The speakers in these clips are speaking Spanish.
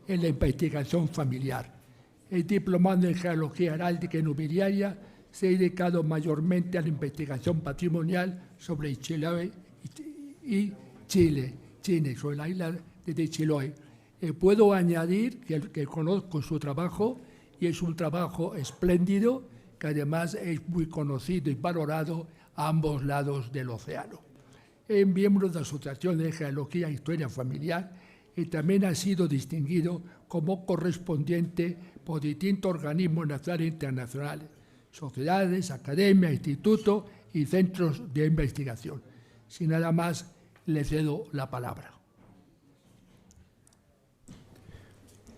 en la investigación familiar. Es diplomado en Genealogía Heráldica y Nobiliaria, se ha dedicado mayormente a la investigación patrimonial sobre Chiloé y Chile, sobre la isla de Chiloé. Puedo añadir que conozco su trabajo y es un trabajo espléndido, que además es muy conocido y valorado a ambos lados del océano. Es miembro de la Asociación de Genealogía e Historia Familiar y también ha sido distinguido como correspondiente por distintos organismos nacionales e internacionales, sociedades, academias, institutos y centros de investigación. Sin nada más, le cedo la palabra.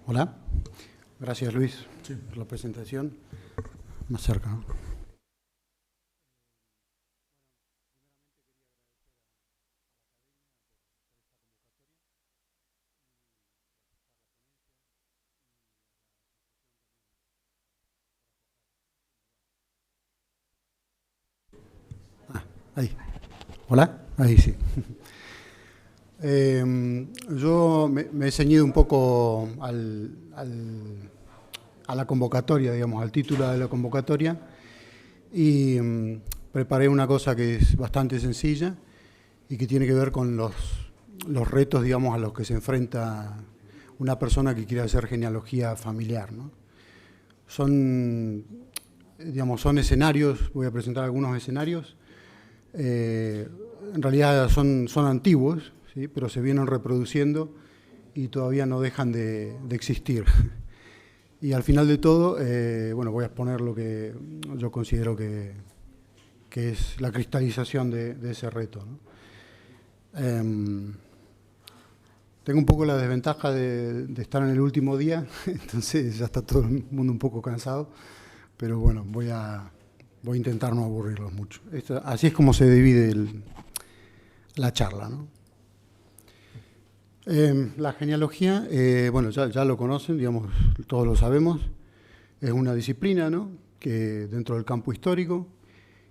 Hola, gracias Luis por la presentación. Más cerca, ¿no? Ahí. Hola, ahí sí. Yo me he ceñido un poco a la convocatoria, digamos, al título de la convocatoria, y preparé una cosa que es bastante sencilla y que tiene que ver con los retos, digamos, a los que se enfrenta una persona que quiere hacer genealogía familiar, ¿no? Son escenarios, voy a presentar algunos escenarios. En realidad son antiguos, ¿sí? Pero se vienen reproduciendo y todavía no dejan de existir. Y al final de todo, voy a exponer lo que yo considero que es la cristalización de ese reto, ¿no? Tengo un poco la desventaja de estar en el último día, entonces ya está todo el mundo un poco cansado, pero bueno, voy a intentar no aburrirlos mucho. Así es como se divide la charla, ¿no? La genealogía, ya lo conocen, digamos, todos lo sabemos, es una disciplina, ¿no?, que dentro del campo histórico,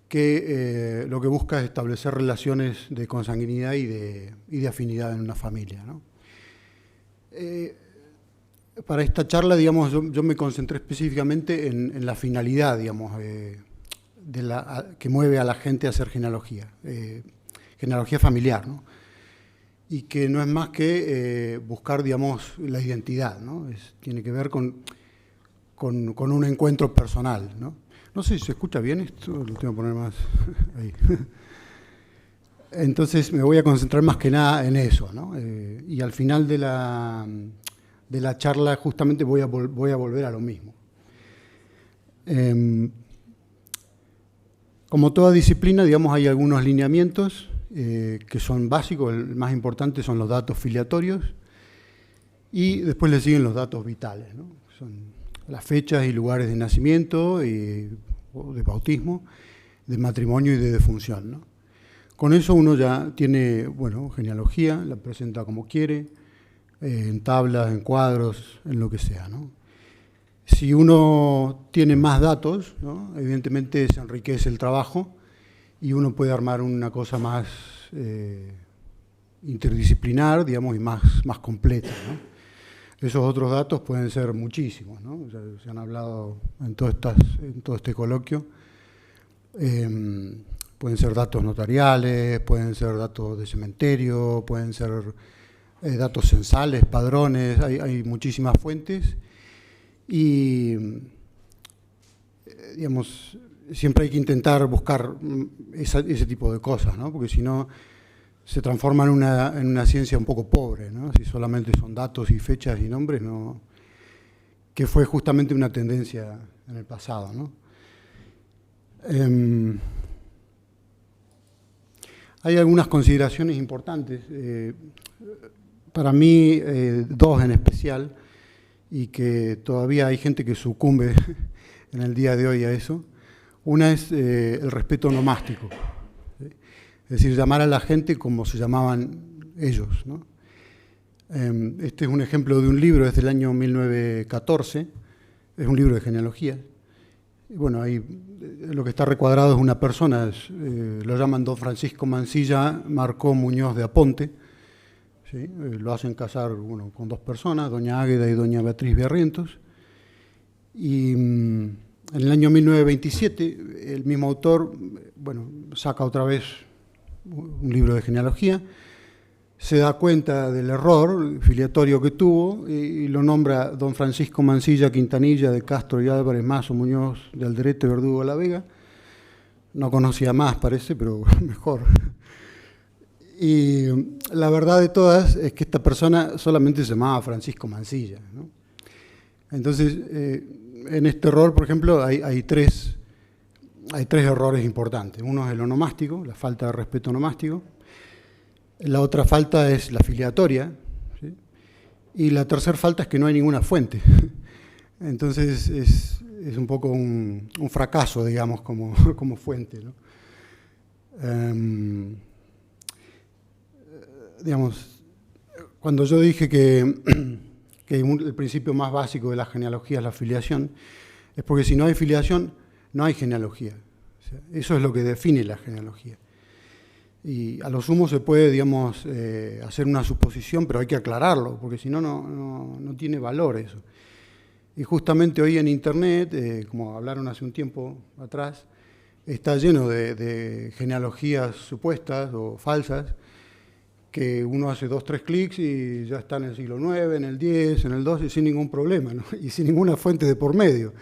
que lo que busca es establecer relaciones de consanguinidad y de afinidad en una familia, ¿no? Para esta charla, digamos, yo me concentré específicamente en la finalidad, digamos, que mueve a la gente a hacer genealogía familiar, ¿no? Y que no es más que buscar, digamos, la identidad, ¿no? Tiene que ver con un encuentro personal, ¿no? No sé si se escucha bien esto, lo tengo que poner más ahí. Entonces me voy a concentrar más que nada en eso, ¿no? Y al final de la charla justamente voy a volver a lo mismo. Como toda disciplina, digamos, hay algunos lineamientos que son básicos. El más importante son los datos filiatorios y después le siguen los datos vitales, ¿no? Son las fechas y lugares de nacimiento, o de bautismo, de matrimonio y de defunción, ¿no? Con eso uno ya tiene, genealogía, la presenta como quiere, en tablas, en cuadros, en lo que sea, ¿no? Si uno tiene más datos, ¿no?, evidentemente se enriquece el trabajo y uno puede armar una cosa más interdisciplinar, digamos, y más completa, ¿no? Esos otros datos pueden ser muchísimos, ¿no? Se han hablado en todo este coloquio. Pueden ser datos notariales, pueden ser datos de cementerio, pueden ser datos censales, padrones, hay muchísimas fuentes y, digamos, siempre hay que intentar buscar ese tipo de cosas, ¿no? Porque si no se transforma en una ciencia un poco pobre, ¿no? Si solamente son datos y fechas y nombres, ¿no? Que fue justamente una tendencia en el pasado, ¿no? Hay algunas consideraciones importantes, para mí dos en especial, y que todavía hay gente que sucumbe en el día de hoy a eso. Una es el respeto nomástico, ¿sí? Es decir, llamar a la gente como se llamaban ellos, ¿no? Este es un ejemplo de un libro, es del año 1914, es un libro de genealogía. Bueno, ahí lo que está recuadrado es una persona, lo llaman don Francisco Mancilla Marcó Muñoz de Aponte, ¿sí? Lo hacen casar con 2 personas, doña Águeda y doña Beatriz Barrientos. Y en el año 1927 el mismo autor saca otra vez un libro de genealogía, se da cuenta del error filiatorio que tuvo y lo nombra don Francisco Mancilla Quintanilla de Castro y Álvarez Mazo Muñoz de Alderete Verdugo de la Vega. No conocía más, parece, pero mejor. Y la verdad de todas es que esta persona solamente se llamaba Francisco Mancilla, ¿no? Entonces, en este error, por ejemplo, hay tres errores importantes. Uno es el onomástico, la falta de respeto onomástico. La otra falta es la filiatoria, ¿sí? Y la tercera falta es que no hay ninguna fuente. Entonces, es un poco un fracaso, digamos, como fuente, ¿no? Digamos, cuando yo dije que el principio más básico de la genealogía es la filiación, es porque si no hay filiación, no hay genealogía. O sea, eso es lo que define la genealogía. Y a lo sumo se puede, digamos, hacer una suposición, pero hay que aclararlo, porque si no, no tiene valor eso. Y justamente hoy en Internet, como hablaron hace un tiempo atrás, está lleno de genealogías supuestas o falsas, que uno hace 2 o 3 clics y ya está en el siglo IX, en el X, en el XII, sin ningún problema, ¿no? Y sin ninguna fuente de por medio.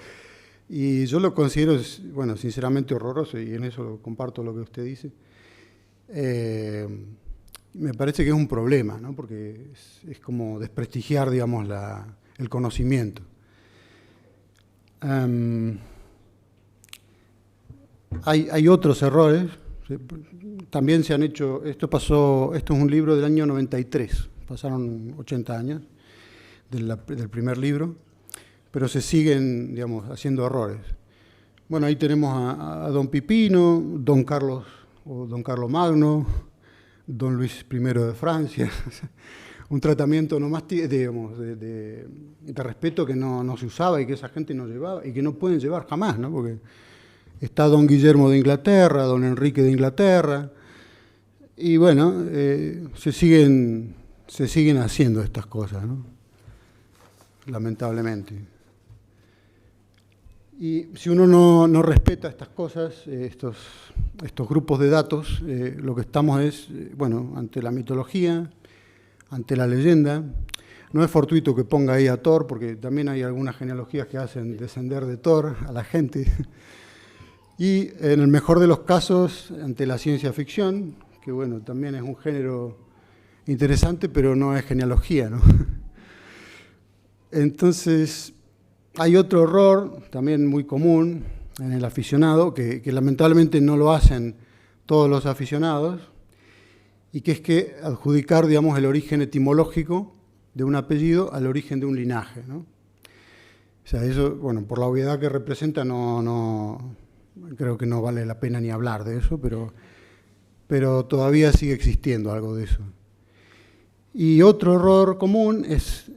Y yo lo considero, bueno, sinceramente horroroso, y en eso comparto lo que usted dice. Me parece que es un problema, ¿no? Porque es como desprestigiar, digamos, el conocimiento. Hay otros errores. También se han hecho, esto es un libro del año 93, pasaron 80 años del primer libro, pero se siguen, digamos, haciendo errores. Bueno, ahí tenemos a don Pipino, don Carlos Magno, don Luis I de Francia, un tratamiento digamos, de respeto que no se usaba y que esa gente no llevaba y que no pueden llevar jamás, ¿no? Porque está don Guillermo de Inglaterra, don Enrique de Inglaterra, y bueno, se siguen haciendo estas cosas, ¿no? Lamentablemente. Y si uno no respeta estas cosas, estos grupos de datos, lo que estamos es, ante la mitología, ante la leyenda. No es fortuito que ponga ahí a Thor, porque también hay algunas genealogías que hacen descender de Thor a la gente. Y en el mejor de los casos, ante la ciencia ficción, que bueno, también es un género interesante, pero no es genealogía, ¿no? Entonces, hay otro error también muy común en el aficionado, que lamentablemente no lo hacen todos los aficionados, y que es que adjudicar, digamos, el origen etimológico de un apellido al origen de un linaje, ¿no? O sea, eso, bueno, por la obviedad que representa, creo que no vale la pena ni hablar de eso, pero todavía sigue existiendo algo de eso. Y otro error común es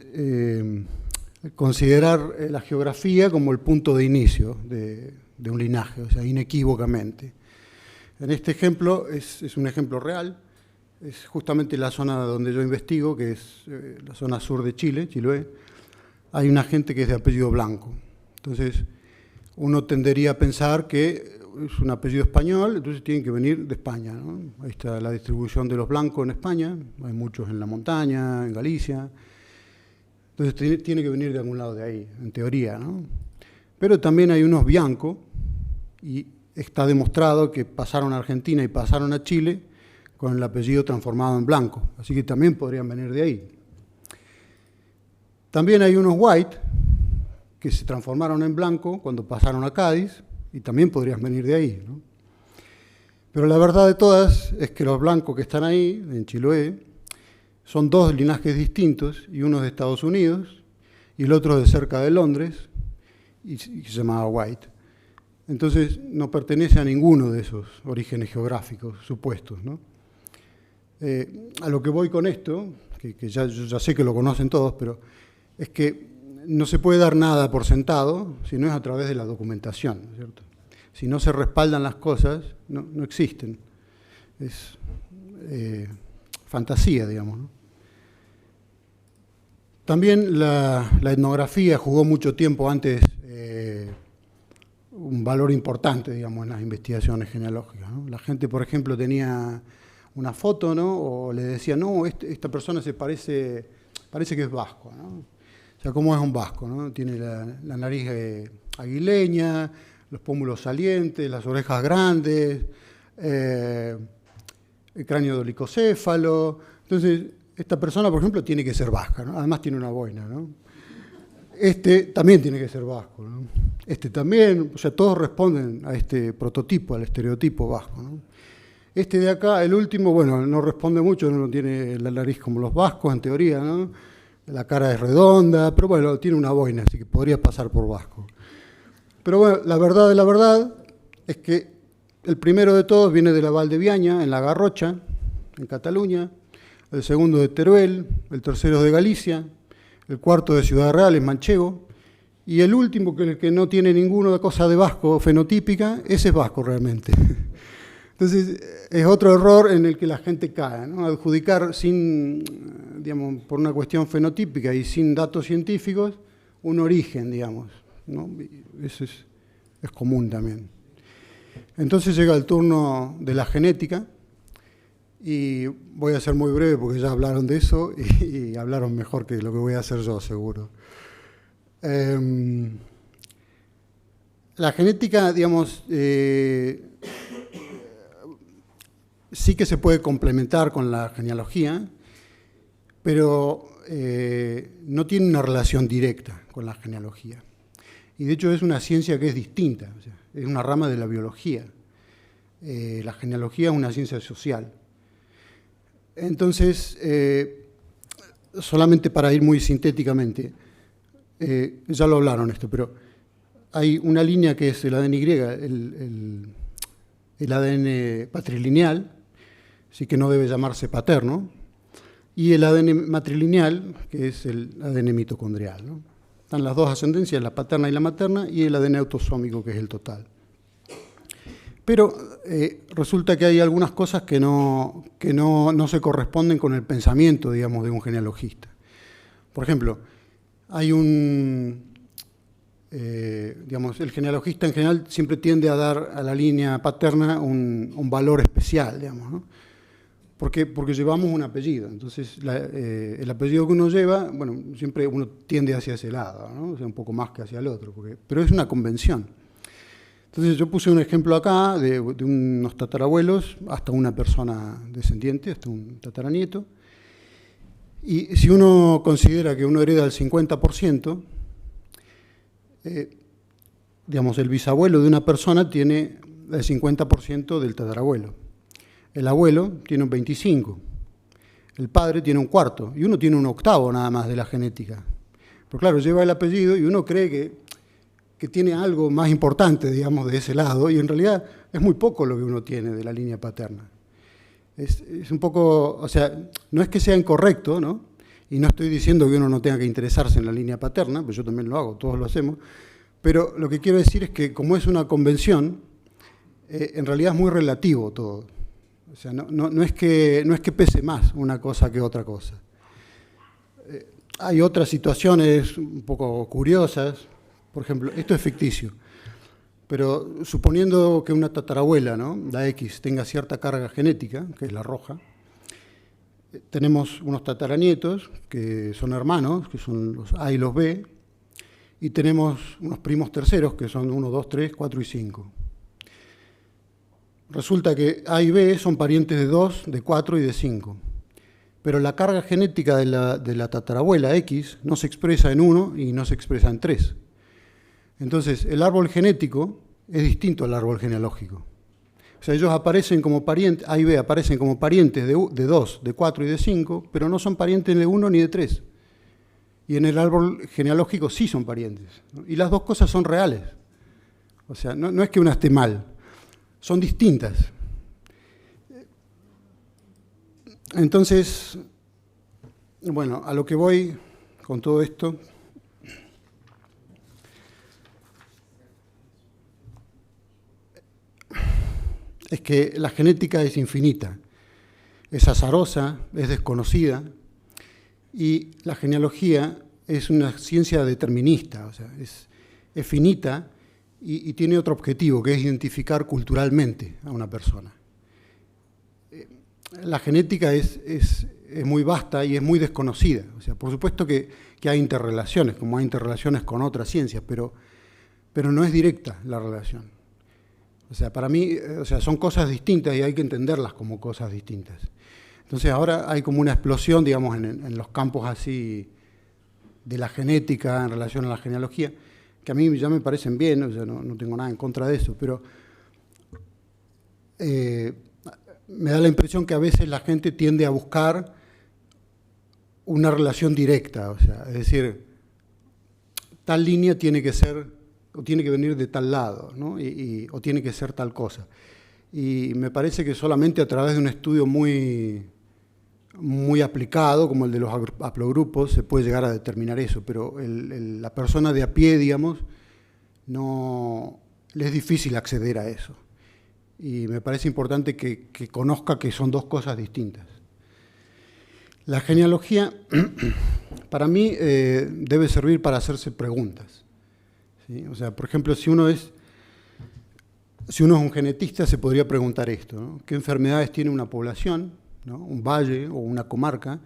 considerar la geografía como el punto de inicio de un linaje, o sea, inequívocamente. En este ejemplo, es un ejemplo real, es justamente la zona donde yo investigo, que es la zona sur de Chile, Chiloé. Hay una gente que es de apellido Blanco. Entonces, uno tendería a pensar que es un apellido español, entonces tienen que venir de España, ¿no? Ahí está la distribución de los blancos en España, hay muchos en la montaña, en Galicia. Entonces tiene que venir de algún lado de ahí, en teoría, ¿no? Pero también hay unos bianco, y está demostrado que pasaron a Argentina y pasaron a Chile con el apellido transformado en Blanco, así que también podrían venir de ahí. También hay unos white, que se transformaron en Blanco cuando pasaron a Cádiz, y también podrían venir de ahí, ¿no? Pero la verdad de todas es que los blancos que están ahí, en Chiloé, son 2 linajes distintos, y uno es de Estados Unidos, y el otro es de cerca de Londres, y se llamaba White. Entonces, no pertenece a ninguno de esos orígenes geográficos supuestos, ¿no? A lo que voy con esto, que yo ya sé que lo conocen todos, pero es que no se puede dar nada por sentado si no es a través de la documentación, ¿cierto? Si no se respaldan las cosas, no existen. Es fantasía, digamos, ¿no? También la etnografía jugó mucho tiempo antes un valor importante, digamos, en las investigaciones genealógicas, ¿no? La gente, por ejemplo, tenía una foto, ¿no? O le decía, no, esta persona parece que es vasco, ¿no? O sea, ¿cómo es un vasco, no? Tiene la nariz aguileña, los pómulos salientes, las orejas grandes, el cráneo dolicocéfalo. Entonces, esta persona, por ejemplo, tiene que ser vasca, ¿no? Además tiene una boina, ¿no? Este también tiene que ser vasco, ¿no? Este también, o sea, todos responden a este prototipo, al estereotipo vasco, ¿no? Este de acá, el último, bueno, no responde mucho, no tiene la nariz como los vascos, en teoría, ¿no? La cara es redonda, pero bueno, tiene una boina, así que podría pasar por vasco. Pero bueno, la verdad es que el primero de todos viene de la Valdeviaña, en la Garrocha, en Cataluña, el segundo de Teruel, el tercero de Galicia, el cuarto de Ciudad Real, en Manchego, y el último, que no tiene ninguna cosa de vasco fenotípica, ese es vasco realmente. Entonces, es otro error en el que la gente cae, ¿no? Adjudicar sin, digamos, por una cuestión fenotípica y sin datos científicos, un origen, digamos, ¿no? Eso es común también. Entonces llega el turno de la genética, y voy a ser muy breve porque ya hablaron de eso y hablaron mejor que lo que voy a hacer yo, seguro. La genética, digamos, sí que se puede complementar con la genealogía, pero no tiene una relación directa con la genealogía. Y de hecho es una ciencia que es distinta, o sea, es una rama de la biología. La genealogía es una ciencia social. Entonces, solamente para ir muy sintéticamente, ya lo hablaron esto, pero hay una línea que es el ADN-Y, el ADN patrilineal, así que no debe llamarse paterno, y el ADN matrilineal, que es el ADN mitocondrial, ¿no? Están las dos ascendencias, la paterna y la materna, y el ADN autosómico, que es el total. Pero resulta que hay algunas cosas que no se corresponden con el pensamiento, digamos, de un genealogista. Por ejemplo, hay digamos, el genealogista en general siempre tiende a dar a la línea paterna un valor especial, digamos, ¿no? Porque llevamos un apellido. Entonces, el apellido que uno lleva, bueno, siempre uno tiende hacia ese lado, ¿no? O sea, un poco más que hacia el otro, pero es una convención. Entonces yo puse un ejemplo acá de unos tatarabuelos hasta una persona descendiente, hasta un tataranieto. Y si uno considera que uno hereda el 50%, digamos, el bisabuelo de una persona tiene el 50% del tatarabuelo. El abuelo tiene un 25%, el padre tiene un cuarto, y uno tiene un octavo nada más de la genética. Pero claro, lleva el apellido y uno cree que tiene algo más importante, digamos, de ese lado, y en realidad es muy poco lo que uno tiene de la línea paterna. Es un poco, o sea, no es que sea incorrecto, ¿no? Y no estoy diciendo que uno no tenga que interesarse en la línea paterna, pues yo también lo hago, todos lo hacemos, pero lo que quiero decir es que como es una convención, en realidad es muy relativo todo. O sea, no es que pese más una cosa que otra cosa. Hay otras situaciones un poco curiosas. Por ejemplo, esto es ficticio, pero suponiendo que una tatarabuela, ¿no?, la X, tenga cierta carga genética, que es la roja, tenemos unos tataranietos que son hermanos, que son los A y los B, y tenemos unos primos terceros, que son 1, 2, 3, 4 y 5. Resulta que A y B son parientes de 2, de 4 y de 5. Pero la carga genética de la tatarabuela X no se expresa en 1 y no se expresa en 3. Entonces, el árbol genético es distinto al árbol genealógico. O sea, ellos aparecen como parientes, A y B aparecen como parientes de 2, de 4 y de 5, pero no son parientes de 1 ni de 3. Y en el árbol genealógico sí son parientes, ¿no? Y las dos cosas son reales. O sea, no es que una esté mal, son distintas. Entonces, bueno, a lo que voy con todo esto es que la genética es infinita, es azarosa, es desconocida, Y la genealogía es una ciencia determinista, o sea, es finita y tiene otro objetivo, que es identificar culturalmente a una persona. La genética es muy vasta y es muy desconocida. O sea, por supuesto que hay interrelaciones, como hay interrelaciones con otras ciencias, pero no es directa la relación. O sea, para mí, o sea, son cosas distintas y hay que entenderlas como cosas distintas. Entonces ahora hay como una explosión, digamos, en los campos así de la genética en relación a la genealogía, que a mí ya me parecen bien, o sea, no tengo nada en contra de eso, pero me da la impresión que a veces la gente tiende a buscar una relación directa, o sea, es decir, tal línea tiene que ser, o tiene que venir de tal lado, ¿no? O tiene que ser tal cosa. Y me parece que solamente a través de un estudio muy aplicado, como el de los haplogrupos, se puede llegar a determinar eso, pero la persona de a pie, digamos, no le es difícil acceder a eso. Y me parece importante que conozca que son dos cosas distintas. La genealogía, para mí, debe servir para hacerse preguntas, ¿sí? O sea, por ejemplo, si uno es un genetista, se podría preguntar esto, ¿no? ¿Qué enfermedades tiene una población, ¿no? Un valle o una comarca?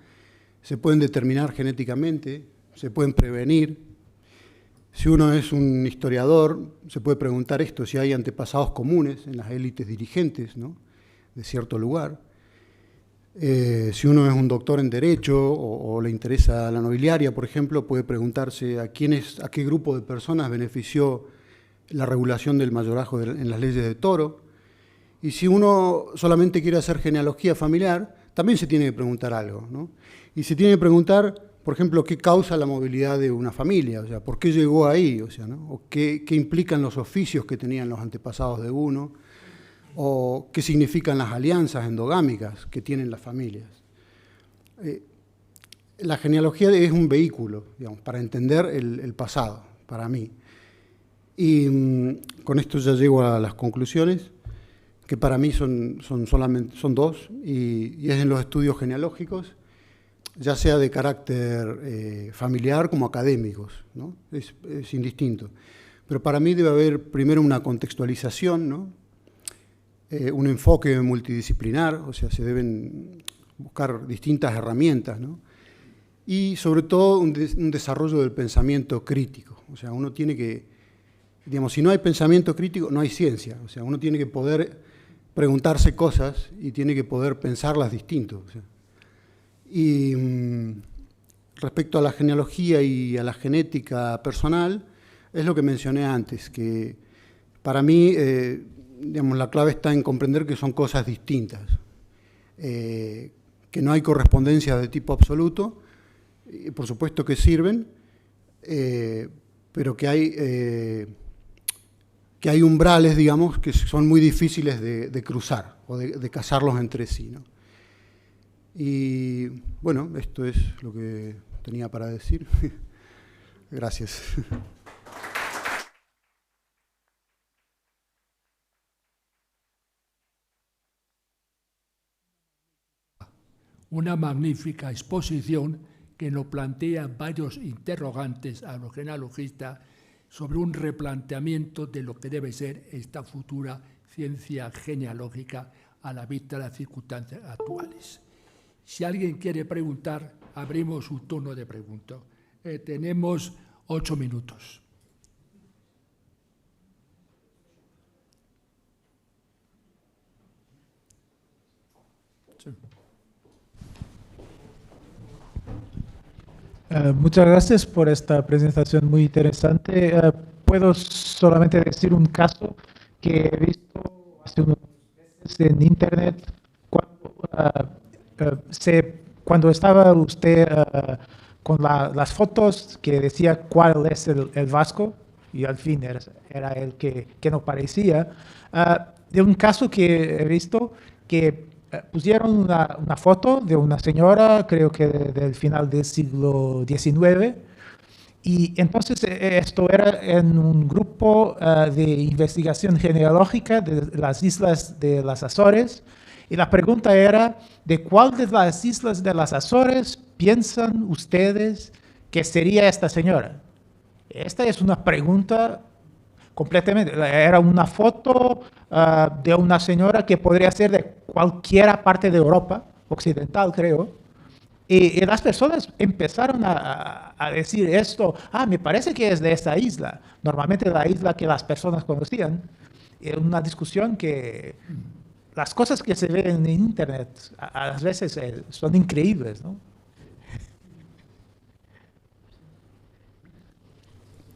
¿Se pueden determinar genéticamente? ¿Se pueden prevenir? Si uno es un historiador, se puede preguntar esto, si hay antepasados comunes en las élites dirigentes, ¿no? De cierto lugar. Si uno es un doctor en Derecho o le interesa la nobiliaria, por ejemplo, puede preguntarse a qué grupo de personas benefició la regulación del mayorazgo en las leyes de Toro. Y si uno solamente quiere hacer genealogía familiar, también se tiene que preguntar algo, ¿no? Y se tiene que preguntar, por ejemplo, qué causa la movilidad de una familia, o sea, por qué llegó ahí, o sea, ¿no? O qué implican los oficios que tenían los antepasados de uno, o qué significan las alianzas endogámicas que tienen las familias. La genealogía es un vehículo, digamos, para entender el pasado, para mí. Y con esto ya llego a las conclusiones, que para mí son dos, y es en los estudios genealógicos, ya sea de carácter familiar como académicos, ¿no? Es indistinto. Pero para mí debe haber primero una contextualización, ¿no? Un enfoque multidisciplinar, o sea, se deben buscar distintas herramientas, ¿no? Y sobre todo un desarrollo del pensamiento crítico. O sea, uno tiene que, digamos, si no hay pensamiento crítico, no hay ciencia. O sea, uno tiene que poder preguntarse cosas y tiene que poder pensarlas distinto. O sea. Y respecto a la genealogía y a la genética personal, es lo que mencioné antes, que para mí, digamos, la clave está en comprender que son cosas distintas, que no hay correspondencia de tipo absoluto, y por supuesto que sirven, pero que hay umbrales, digamos, que son muy difíciles de cruzar o de casarlos entre sí, ¿no? Y bueno, esto es lo que tenía para decir. Gracias. Una magnífica exposición que nos plantea varios interrogantes a los genealogistas sobre un replanteamiento de lo que debe ser esta futura ciencia genealógica a la vista de las circunstancias actuales. Si alguien quiere preguntar, abrimos un turno de preguntas. Tenemos 8 minutos. Sí. Muchas gracias por esta presentación muy interesante. Puedo solamente decir un caso que he visto hace unos meses en Internet cuando estaba usted con las fotos que decía cuál es el vasco y al fin era el que no parecía. De un caso que he visto que pusieron una foto de una señora, creo que del final del siglo XIX, y entonces esto era en un grupo de investigación genealógica de las islas de las Azores, Y la pregunta era, ¿de cuál de las islas de las Azores piensan ustedes que sería esta señora? Esta es una pregunta completamente, era una foto de una señora que podría ser de cualquier parte de Europa occidental, creo. Y las personas empezaron a decir esto, me parece que es de esta isla, normalmente la isla que las personas conocían. Era una discusión que las cosas que se ven en Internet a veces son increíbles, ¿no?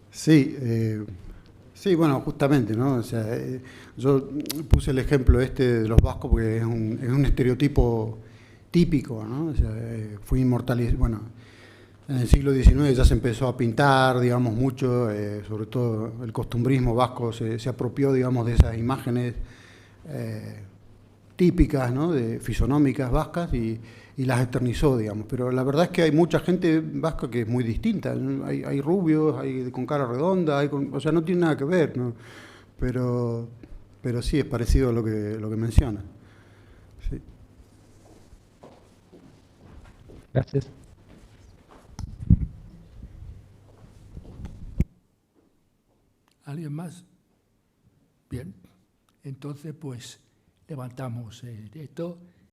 Sí, sí, bueno, justamente, ¿no? O sea, yo puse el ejemplo este de los vascos porque es un estereotipo típico, ¿no? O sea, fue inmortalizado, bueno, en el siglo XIX ya se empezó a pintar, digamos, mucho, sobre todo el costumbrismo vasco se apropió, digamos, de esas imágenes típicas, ¿no? Fisonómicas vascas y las eternizó, digamos. Pero la verdad es que hay mucha gente vasca que es muy distinta, ¿no? Hay rubios, hay con cara redonda, o sea, no tiene nada que ver, ¿no? Pero sí es parecido a lo que menciona. Sí. Gracias. ¿Alguien más? Bien, entonces pues levantamos esto